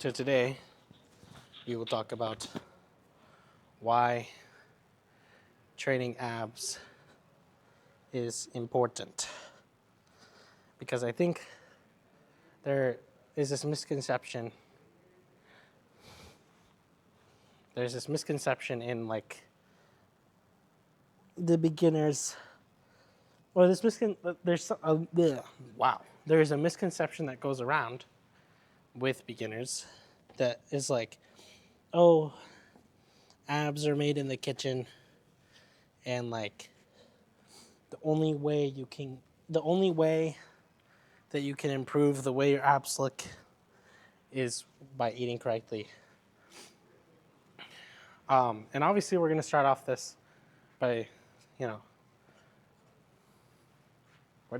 So today we will talk about why training abs is important. Because I think there is this misconception. There's this misconception in like the beginners, or this there is a misconception that goes around with beginners that is like, oh, abs are made in the kitchen, and like the only way that you can improve the way your abs look is by eating correctly. And obviously we're going to start off this by, where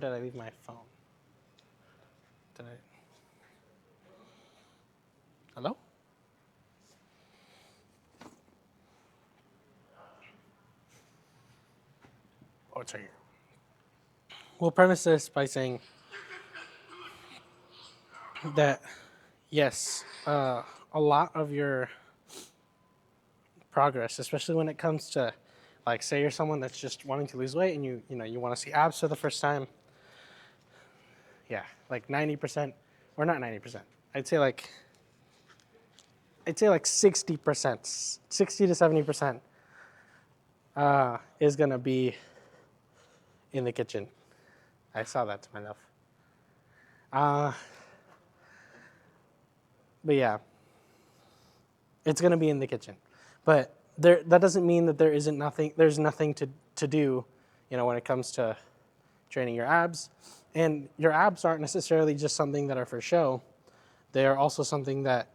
did I leave my phone? Hello? Oh, it's right here. We'll premise this by saying that, yes, a lot of your progress, especially when it comes to, like, say you're someone that's just wanting to lose weight and you want to see abs for the first time. Yeah, like 90%, or not 90%. I'd say like 60%, 60 to 70% is gonna be in the kitchen. I saw that to my left. But yeah, it's gonna be in the kitchen. But that doesn't mean that there's nothing to do, when it comes to training your abs. And your abs aren't necessarily just something that are for show. They are also something that,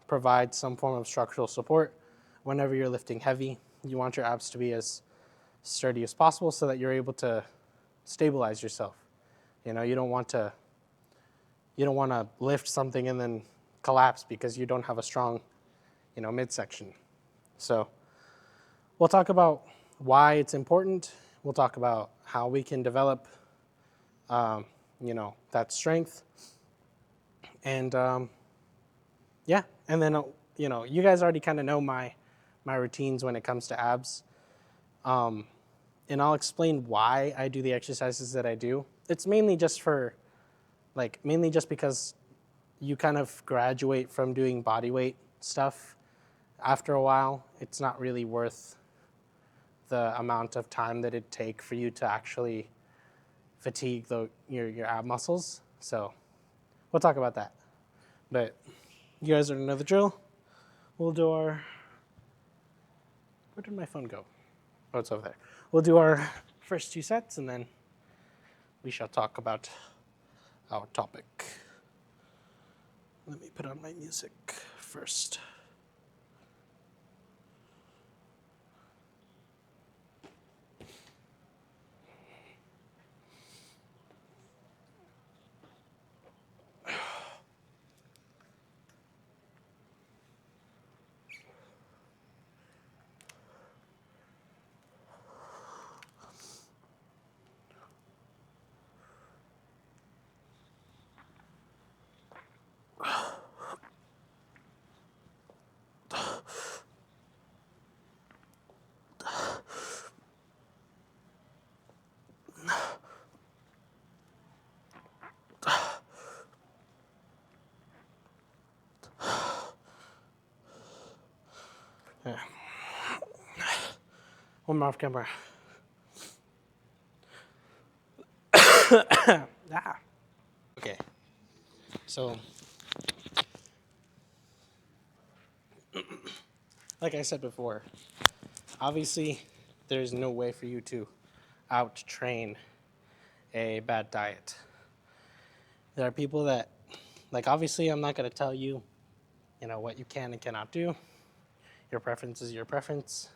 provide some form of structural support whenever you're lifting heavy. You want your abs to be as sturdy as possible so that you're able to stabilize yourself. You don't want to lift something and then collapse because you don't have a strong, midsection. So we'll talk about why it's important. We'll talk about how we can develop, that strength. And and then, you guys already kind of know my routines when it comes to abs. And I'll explain why I do the exercises that I do. It's mainly just because you kind of graduate from doing body weight stuff. After a while, it's not really worth the amount of time that it'd take for you to actually fatigue your ab muscles. So we'll talk about that. But you guys already know the drill. We'll do our... Where did my phone go? Oh, it's over there. We'll do our first 2 sets, and then we shall talk about our topic. Let me put on my music first. Yeah. One more off camera. Okay. So, like I said before, obviously there's no way for you to out-train a bad diet. There are people that, obviously I'm not going to tell you, what you can and cannot do. Your preference is your preference.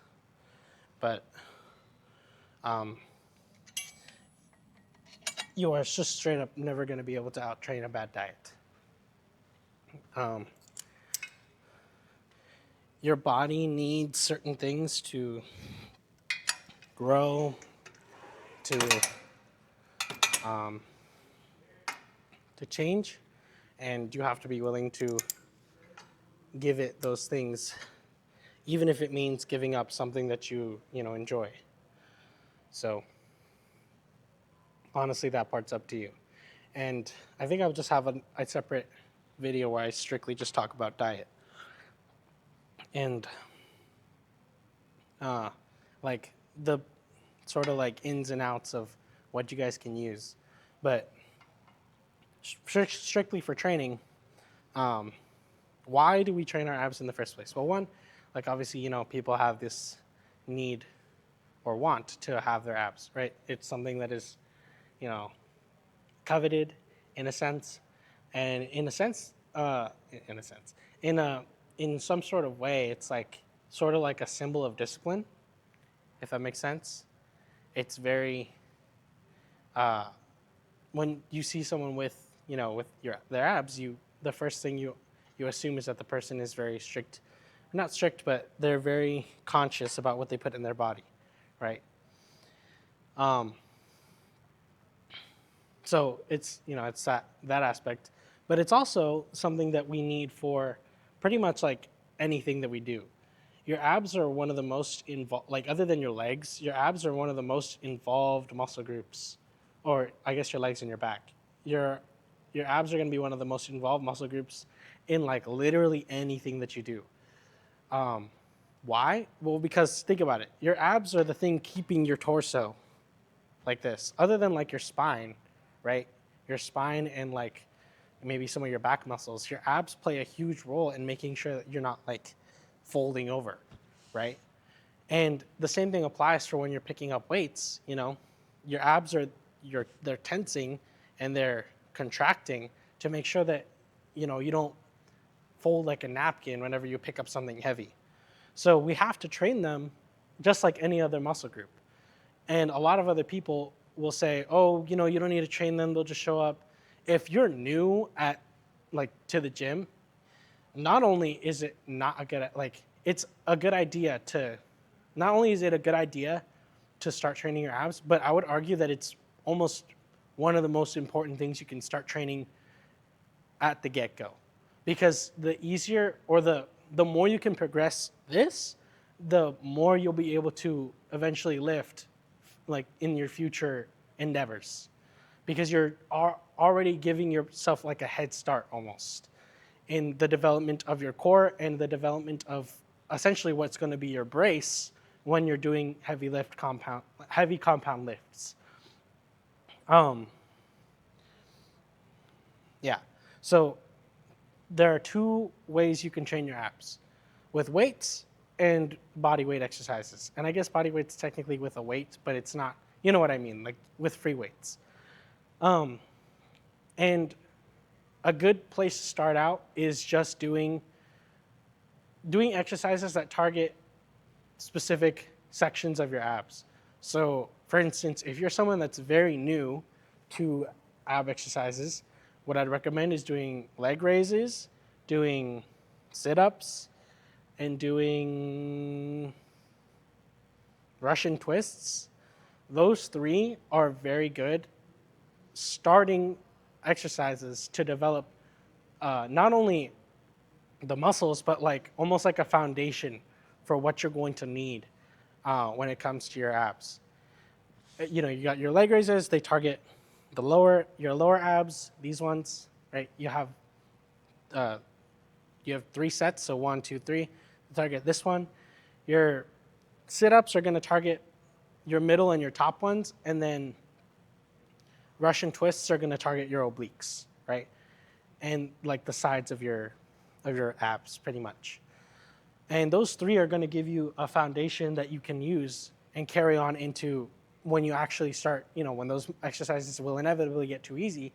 But you are just straight up never going to be able to out-train a bad diet. Your body needs certain things to grow, to change, and you have to be willing to give it those things, even if it means giving up something that you enjoy. So honestly, that part's up to you. And I think I'll just have a separate video where I strictly just talk about diet and like the sort of like ins and outs of what you guys can use. But strictly for training, why do we train our abs in the first place? Well, one, like obviously, people have this need or want to have their abs, right? It's something that is, coveted in a sense, and in some sort of way, it's like sort of like a symbol of discipline, if that makes sense. It's very when you see someone with their abs, the first thing you assume is that the person is very strict, not strict, but they're very conscious about what they put in their body, right? So it's it's that aspect, but it's also something that we need for pretty much like anything that we do. Your abs are one of the most involved, like other than your legs, your abs are one of the most involved muscle groups, or I guess your legs and your back. Your abs are going to be one of the most involved muscle groups in like literally anything that you do. Why? Well, because think about it. Your abs are the thing keeping your torso like this, other than like your spine, right? Your spine and like maybe some of your back muscles. Your abs play a huge role in making sure that you're not like folding over, right? And the same thing applies for when you're picking up weights. Your abs they're tensing and they're contracting to make sure that you don't fold like a napkin whenever you pick up something heavy. So we have to train them just like any other muscle group. And a lot of other people will say, oh, you don't need to train them, they'll just show up. If you're new to the gym, not only is it not a good, it's a good idea to, not only is it a good idea to start training your abs, but I would argue that it's almost one of the most important things you can start training at the get-go. Because the easier or the more you can progress this, the more you'll be able to eventually lift like in your future endeavors. Because you're already giving yourself like a head start almost in the development of your core and the development of essentially what's going to be your brace when you're doing heavy compound lifts. Yeah. So there are two ways you can train your abs: with weights and body weight exercises. And I guess body weight's technically with a weight, but it's not, you know what I mean, like with free weights. And a good place to start out is just doing exercises that target specific sections of your abs. So for instance, if you're someone that's very new to ab exercises, what I'd recommend is doing leg raises, doing sit-ups, and doing Russian twists. Those three are very good starting exercises to develop not only the muscles, but like almost like a foundation for what you're going to need when it comes to your abs. You got your leg raises, they target your lower abs, these ones, right? You have 3 sets, so 1, 2, 3. Target this one. Your sit-ups are going to target your middle and your top ones, and then Russian twists are going to target your obliques, right? And like the sides of your abs, pretty much. And those 3 are going to give you a foundation that you can use and carry on into when you actually start, when those exercises will inevitably get too easy,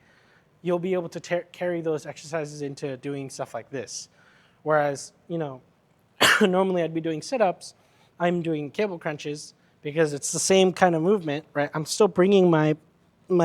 you'll be able to carry those exercises into doing stuff like this. Whereas, normally I'd be doing sit-ups, I'm doing cable crunches because it's the same kind of movement, right? I'm still bringing my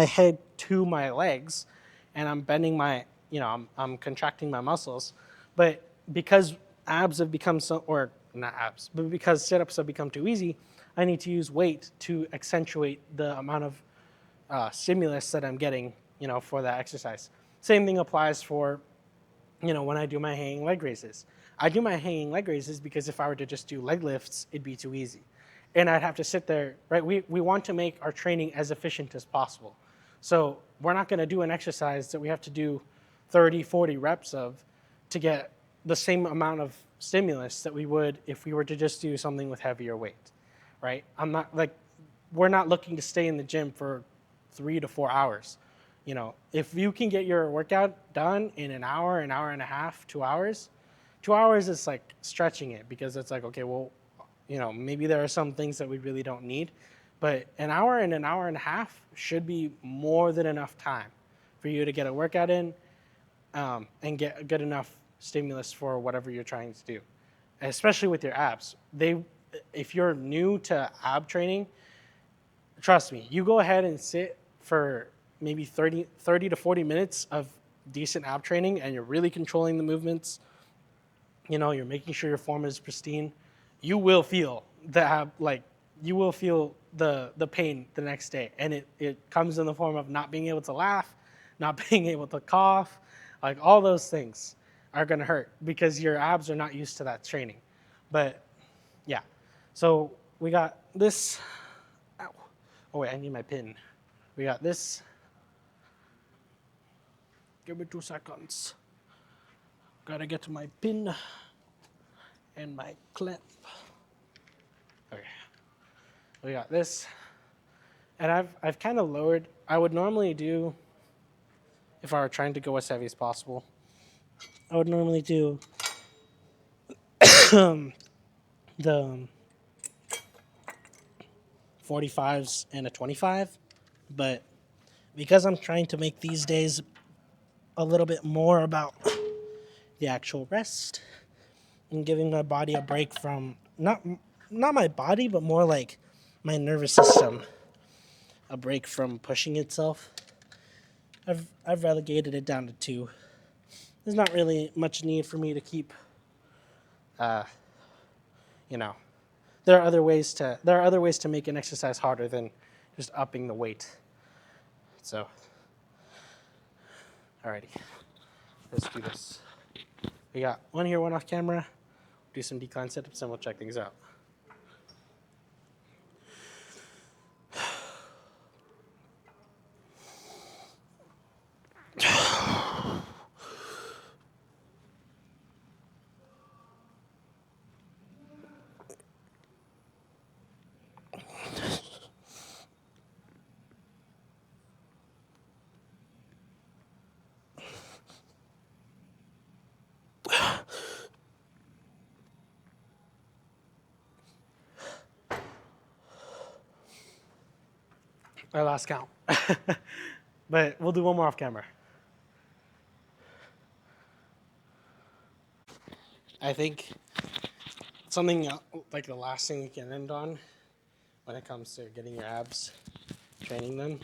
head to my legs and I'm bending I'm contracting my muscles. But because abs have become or not abs, but because sit-ups have become too easy, I need to use weight to accentuate the amount of stimulus that I'm getting, for that exercise. Same thing applies for, when I do my hanging leg raises. I do my hanging leg raises because if I were to just do leg lifts, it'd be too easy. And I'd have to sit there, right? We want to make our training as efficient as possible. So we're not going to do an exercise that we have to do 30, 40 reps of to get the same amount of stimulus that we would if we were to just do something with heavier weight, right? We're not looking to stay in the gym for 3 to 4 hours. If you can get your workout done in an hour and a half, 2 hours, 2 hours is like stretching it because it's like, okay, well, maybe there are some things that we really don't need, but an hour and a half should be more than enough time for you to get a workout in and get good enough stimulus for whatever you're trying to do, especially with your abs. If you're new to ab training, trust me, you go ahead and sit for maybe 30 to 40 minutes of decent ab training and you're really controlling the movements, you're making sure your form is pristine, you will feel you will feel the pain the next day. And it comes in the form of not being able to laugh, not being able to cough, like all those things are gonna hurt because your abs are not used to that training. But yeah, so we got this. Ow. Oh wait, I need my pin. We got this. Give me 2 seconds. Gotta get to my pin and my clamp. Okay, we got this, and I've kind of lowered. I would normally do, if I were trying to go as heavy as possible, I would normally do the 45s and a 25, but because I'm trying to make these days a little bit more about the actual rest and giving my body a break from not my body, but more like my nervous system a break from pushing itself, I've relegated it down to 2. There's not really much need for me to keep there are other ways to make an exercise harder than just upping the weight. So alrighty, let's do this. We got one here, one off camera. Do some decline setups and we'll check things out. I lost count. But we'll do one more off camera. I think something like the last thing you can end on when it comes to getting your abs, training them.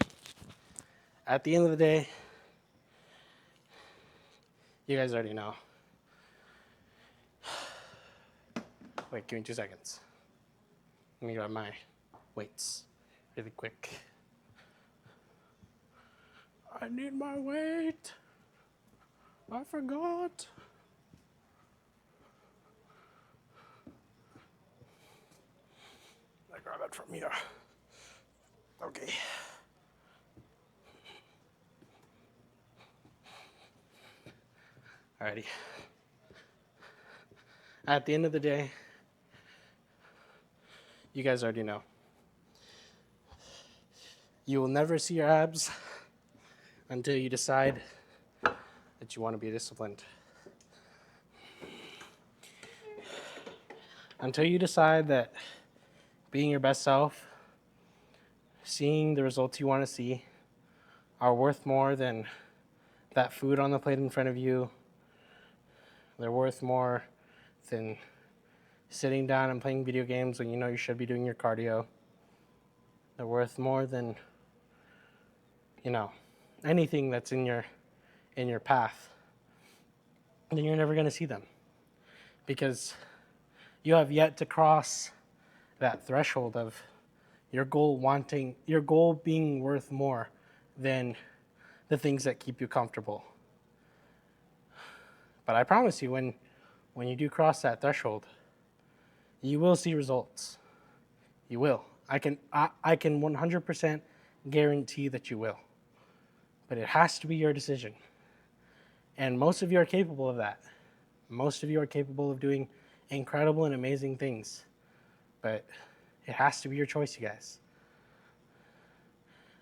At the end of the day, you guys already know. Wait, give me 2 seconds. Let me grab my weights really quick. I need my weight. I forgot. I grab it from here. Okay. Alrighty. At the end of the day, you guys already know. You will never see your abs until you decide that you want to be disciplined. Until you decide that being your best self, seeing the results you want to see, are worth more than that food on the plate in front of you. They're worth more than sitting down and playing video games when you know you should be doing your cardio. They're worth more than, anything that's in your path. Then you're never going to see them because you have yet to cross that threshold of your goal being worth more than the things that keep you comfortable. But I promise you, when you do cross that threshold, you will see results. You will. I can 100% guarantee that you will. But it has to be your decision. And most of you are capable of that. Most of you are capable of doing incredible and amazing things. But it has to be your choice, you guys.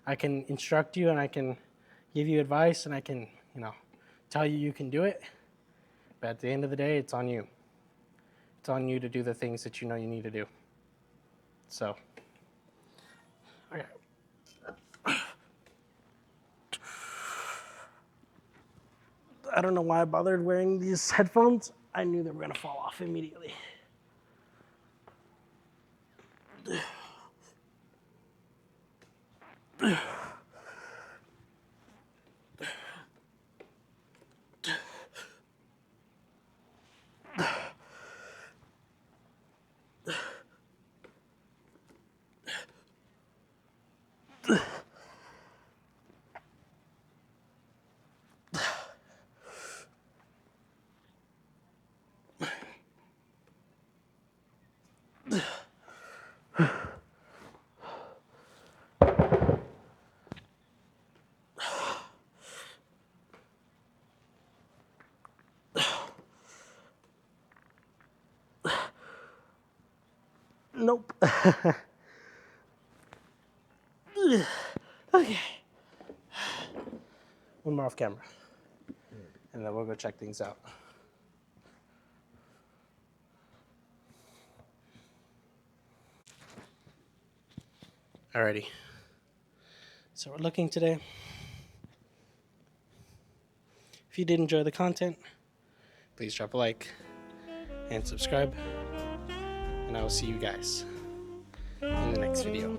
I can instruct you and I can give you advice and I can, tell you you can do it. But at the end of the day, it's on you. It's on you to do the things that you know you need to do. So, okay. I don't know why I bothered wearing these headphones. I knew they were going to fall off immediately. Nope. Okay. One more off camera. And then we'll go check things out. Alrighty. So we're looking today. If you did enjoy the content, please drop a like and subscribe. And I will see you guys in the next video.